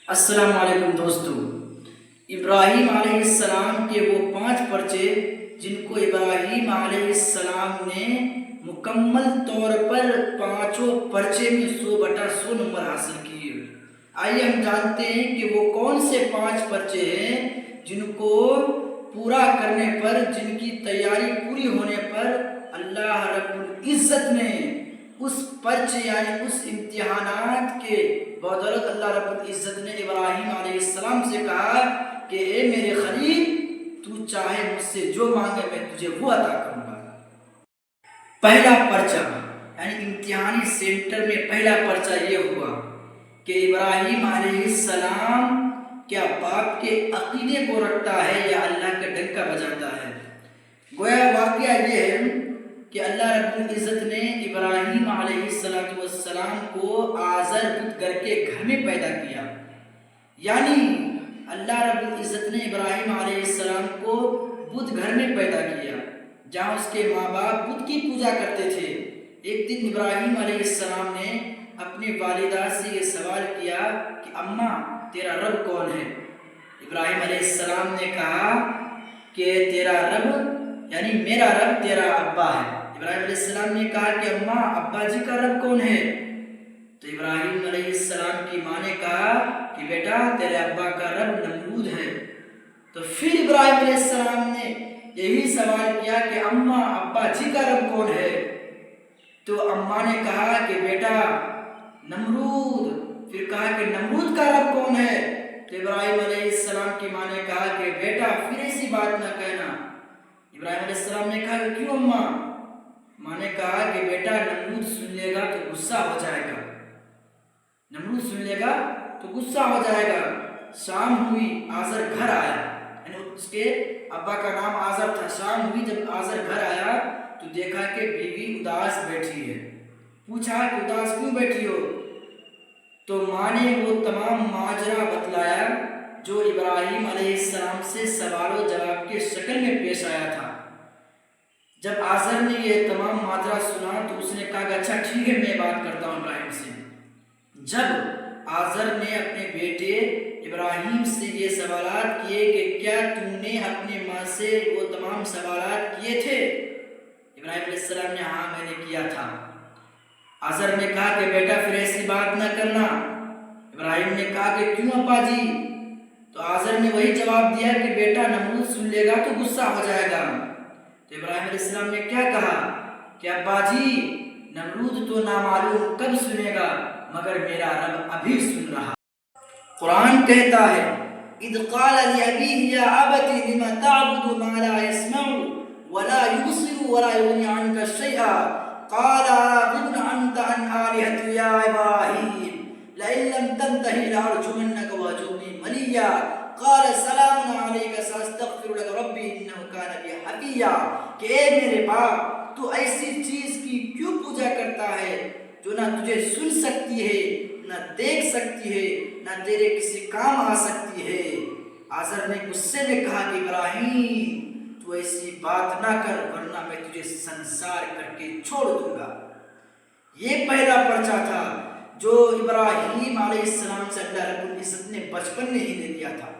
السلام علیکم دوستو۔ ابراہیم علیہ السلام کے وہ 5 پرچے جن کو ابراہیم علیہ السلام نے مکمل طور پر 5 پرچے میں 100/100 نمبر حاصل کیے۔ آئیے ہم جانتے ہیں کہ وہ کون سے 5 پرچے ہیں جن کو پورا کرنے پر، جن کی تیاری پوری ہونے پر اللہ رب العزت نے اس پرچے یعنی اس امتحانات کے بدولت اللہ رب العزت نے ابراہیم علیہ السلام سے کہا کہ اے میرے خلیل، تو چاہے مجھ سے جو مانگے میں تجھے وہ عطا کروں گا۔ پہلا پرچہ یعنی امتحانی سینٹر میں پہلا پرچہ یہ ہوا کہ ابراہیم علیہ السلام کیا باپ کے عقیدے کو رکھتا ہے یا اللہ کا ڈنکا بجاتا ہے۔ گویا واقعہ یہ ہے کہ اللہ رب العزت نے ابراہیم علیہ السلام کو آزر بت گر کے گھر میں پیدا کیا، یعنی اللہ رب العزت نے ابراہیم علیہ السلام کو بت گھر میں پیدا کیا جہاں اس کے ماں باپ بت کی پوجا کرتے تھے۔ ایک دن ابراہیم علیہ السلام نے اپنی والدہ سے یہ سوال کیا کہ اماں تیرا رب کون ہے؟ ابراہیم علیہ السلام نے کہا کہ تیرا رب یعنی میرا رب تیرا ابا ہے۔ ابراہیم علیہ السلام نے کہا کہ اماں ابا جی کا رب کون ہے؟ تو ابراہیم علیہ السلام کی ماں نے کہا کہ بیٹا تیرے ابا کا رب نمرود ہے۔ تو پھر ابراہیم علیہ السلام نے یہی سوال کیا کہ اماں ابا جی کا رب کون ہے؟ تو اماں نے کہا کہ بیٹا نمرود۔ پھر کہا کہ نمرود کا رب کون ہے؟ تو ابراہیم علیہ السلام کی ماں نے کہا کہ بیٹا پھر ایسی بات نہ کہنا۔ ابراہیم علیہ السلام نے کہا کہ کیوں اماں؟ ماں نے کہا کہ بیٹا نمرود سن لے گا تو غصہ ہو جائے گا، نمرود سن لے گا تو غصہ ہو جائے گا۔ شام ہوئی، آزر گھر آیا، یعنی اس کے ابا کا نام آزر تھا۔ شام ہوئی جب آزر گھر آیا تو دیکھا کہ بیوی اداس بیٹھی ہے۔ پوچھا کہ اداس کیوں بیٹھی ہو؟ تو ماں نے وہ تمام ماجرا بتلایا جو ابراہیم علیہ السلام سے سوال و جواب کے شکل میں پیش آیا تھا۔ جب آزر نے یہ تمام ماجرا سنا تو اس نے کہا کہ اچھا ٹھیک ہے میں بات کرتا ہوں ابراہیم سے۔ جب آزر نے اپنے بیٹے ابراہیم سے یہ سوالات کیے کہ کیا تم نے اپنی ماں سے وہ تمام سوالات کیے تھے؟ ابراہیم علیہ السلام نے ہاں میں نے کیا تھا۔ آزر نے کہا کہ بیٹا پھر ایسی بات نہ کرنا۔ ابراہیم نے کہا کہ کیوں ابا جی؟ تو آزر نے وہی جواب دیا کہ بیٹا نمرود سن لے گا تو غصہ ہو جائے گا۔ تو ابراہیم علیہ السلام نے کیا کہا کہ ابا جی نمرود تو نامعلوم کب سنے گا مگر میرا رب ابھی سن رہا۔ قرآن کہتا ہے اذ قال لأبيه يا أبت لم تعبد ما لا يسمع ولا يبصر ولا يغني عنك شيئا قال راغب أنت عن آلهتي يا إبراهيم لئن لم تنته لأرجمنك واهجرني مليا قال سلام عليك سأستغفر لك ربي إنه كان بي حفيا۔ کہ اے میرے باپ تو ایسی چیز کی کیوں پوجا کرتا ہے جو نہ تجھے سن سکتی ہے، نہ دیکھ سکتی ہے، نہ تیرے کسی کام آ سکتی ہے۔ آزر نے غصے میں کہا کہ ابراہیم تو ایسی بات نہ کر ورنہ میں تجھے سنسار کر کے چھوڑ دوں گا۔ یہ پہلا پرچہ تھا جو ابراہیم علیہ السلام سے اللہ رب العزت نے بچپن میں ہی دے دیا تھا۔